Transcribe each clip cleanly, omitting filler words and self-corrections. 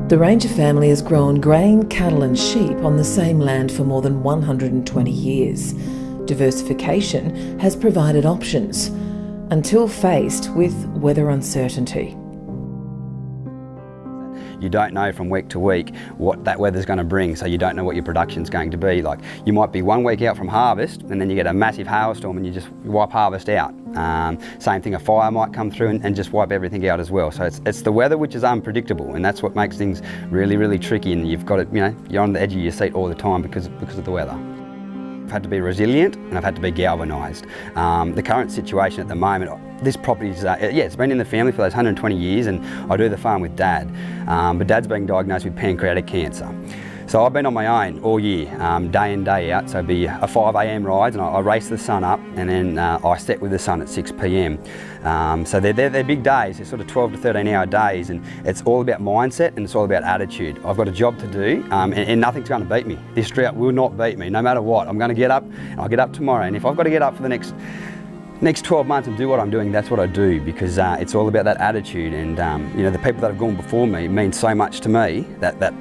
The Ranger family has grown grain, cattle and sheep on the same land for more than 120 years. Diversification has provided options, until faced with weather uncertainty. You don't know from week to week what that weather's going to bring, so you don't know what your production's going to be. Like, you might be 1 week out from harvest and then you get a massive hailstorm and you just wipe harvest out. Same thing, a fire might come through and just wipe everything out as well. So it's the weather which is unpredictable, and that's what makes things really, really tricky, and you've got it, you're on the edge of your seat all the time because of the weather. I've had to be resilient and I've had to be galvanised. The current situation at the moment, this property's, it's been in the family for those 120 years, and I do the farm with Dad. But Dad's been diagnosed with pancreatic cancer. So I've been on my own all year, day in, day out. So it'd be a 5 a.m. ride, and I race the sun up, and then I set with the sun at 6 p.m. So they're big days. They're sort of 12 to 13 hour days, and it's all about mindset and it's all about attitude. I've got a job to do, and nothing's going to beat me. This drought will not beat me, no matter what. I'm going to get up, and I'll get up tomorrow, and if I've got to get up for the next 12 months and do what I'm doing, that's what I do, because it's all about that attitude. And the people that have gone before me mean so much to me that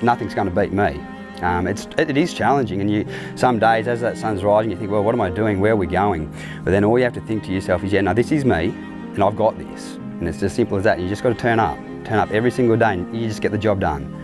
nothing's going to beat me. It is challenging, and some days as that sun's rising you think, well, what am I doing, where are we going? But then all you have to think to yourself is, no, this is me and I've got this, and it's as simple as that. You just got to turn up every single day, and you just get the job done.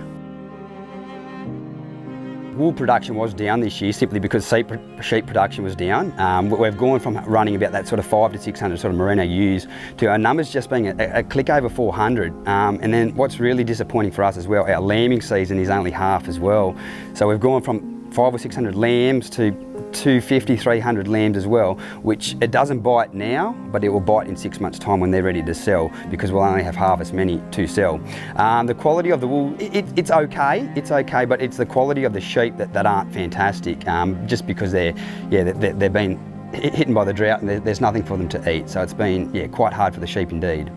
Wool production was down this year simply because sheep production was down. We've gone from running about that sort of 500 to 600 sort of merino ewes to our numbers just being a click over 400. And then what's really disappointing for us as well, our lambing season is only half as well. So we've gone from 500 or 600 lambs to 250, 300 lambs as well, which it doesn't bite now, but it will bite in 6 months' time when they're ready to sell, because we'll only have half as many to sell. The quality of the wool, it's okay, but it's the quality of the sheep that aren't fantastic, just because they've been hit by the drought and there's nothing for them to eat. So it's been quite hard for the sheep indeed.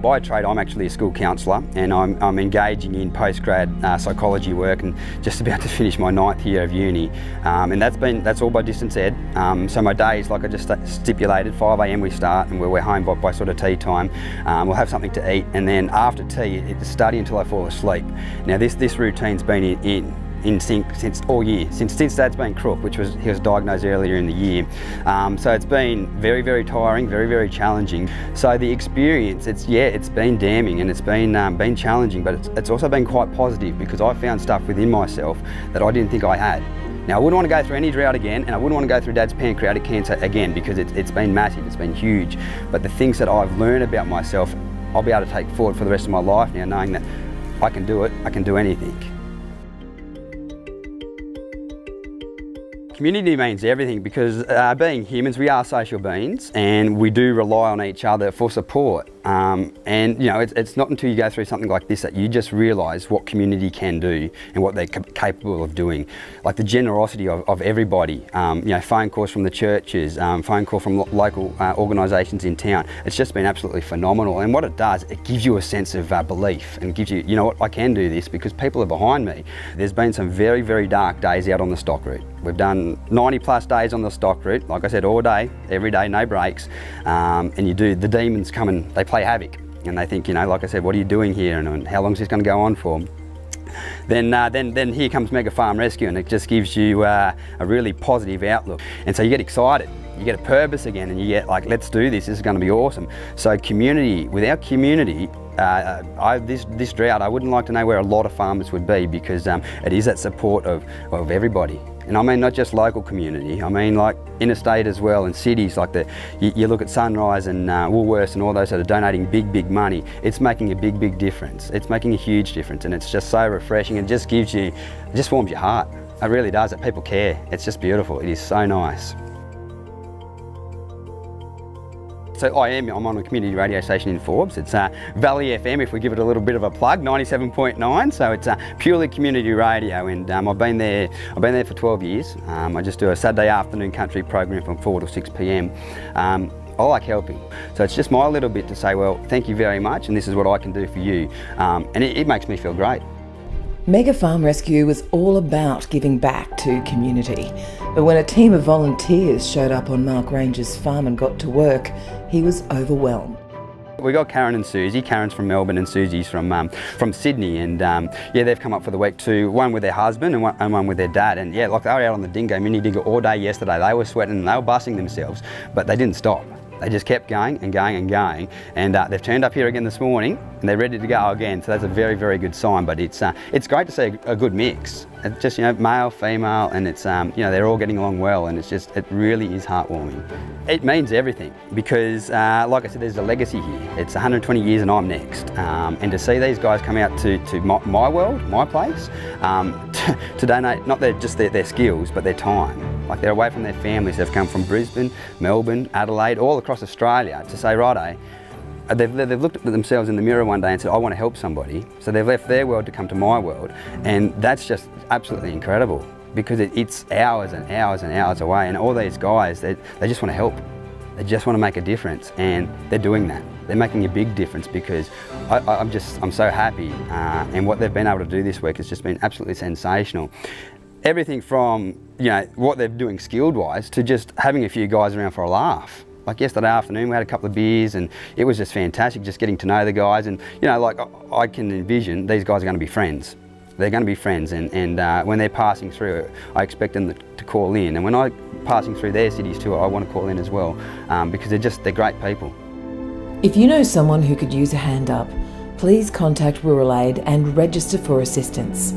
By trade, I'm actually a school counsellor, and I'm engaging in postgrad psychology work, and just about to finish my 9th year of uni. And that's all by distance ed. So my days, like I just stipulated, 5 a.m. we start, and we're home by sort of tea time. We'll have something to eat, and then after tea, it's study until I fall asleep. Now this routine's been in sync since all year, since Dad's been crook, he was diagnosed earlier in the year. So it's been very, very tiring, very, very challenging. So the experience, it's been damning, and it's been challenging, but it's also been quite positive, because I found stuff within myself that I didn't think I had. Now, I wouldn't want to go through any drought again, and I wouldn't want to go through Dad's pancreatic cancer again, because it's been massive, it's been huge. But the things that I've learned about myself, I'll be able to take forward for the rest of my life now, knowing that I can do it, I can do anything. Community means everything, because being humans, we are social beings, and we do rely on each other for support. And it's not until you go through something like this that you just realise what community can do and what they're capable of doing. Like the generosity of everybody, phone calls from the churches, phone call from local organisations in town. It's just been absolutely phenomenal. And what it does, it gives you a sense of belief, and gives you, what, I can do this because people are behind me. There's been some very, very dark days out on the stock route. We've done 90 plus days on the stock route, like I said, all day, every day, no breaks. And the demons come and they play havoc, and they think, like I said, what are you doing here, and how long is this going to go on for? Then here comes Mega Farm Rescue, and it just gives you a really positive outlook, and so you get excited, you get a purpose again, and you get like, let's do this is going to be awesome. So community, without community, this drought, I wouldn't like to know where a lot of farmers would be, because it is that support of everybody. And I mean not just local community, I mean like interstate as well, and cities like you look at Sunrise and Woolworths and all those that are donating big money. It's making a big difference. It's making a huge difference, and it's just so refreshing, and just warms your heart. It really does, that people care. It's just beautiful, it is so nice. So I'm on a community radio station in Forbes. It's Valley FM, if we give it a little bit of a plug, 97.9. So it's purely community radio, and I've been there for 12 years. I just do a Saturday afternoon country program from 4 to 6 p.m. I like helping. So it's just my little bit to say, well, thank you very much, and this is what I can do for you. And it makes me feel great. Mega Farm Rescue was all about giving back to community. But when a team of volunteers showed up on Mark Ranger's farm and got to work, he was overwhelmed. We got Karen and Susie. Karen's from Melbourne and Susie's from Sydney, and yeah, they've come up for the week too. One with their husband and one with their dad, and yeah, like they were out on the dingo, mini dingo all day yesterday. They were sweating and they were busting themselves, but they didn't stop. They just kept going and going and going, and they've turned up here again this morning and they're ready to go again. So that's a very, very good sign. But it's great to see a good mix. It's just, you know, male, female, and it's you know, they're all getting along well, and it's just, it really is heartwarming. It means everything because, like I said, there's a legacy here. It's 120 years and I'm next, and to see these guys come out to my world, my place, to donate not just their skills but their time. Like, they're away from their families. They've come from Brisbane, Melbourne, Adelaide, all across Australia to say, righto, they've looked at themselves in the mirror one day and said, I want to help somebody. So they've left their world to come to my world, and that's just absolutely incredible because it's hours and hours and hours away, and all these guys, they just want to help. They just want to make a difference, and they're doing that. They're making a big difference because I'm so happy, and what they've been able to do this week has just been absolutely sensational. Everything from, you know, what they're doing skilled-wise to just having a few guys around for a laugh. Like yesterday afternoon, we had a couple of beers and it was just fantastic, just getting to know the guys. And, you know, like I can envision these guys are going to be friends. They're going to be friends, and when they're passing through, I expect them to call in. And when I'm passing through their cities too, I want to call in as well, because they're great people. If you know someone who could use a hand up, please contact Rural Aid and register for assistance.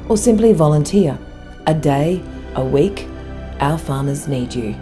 Or simply volunteer. A day, a week, our farmers need you.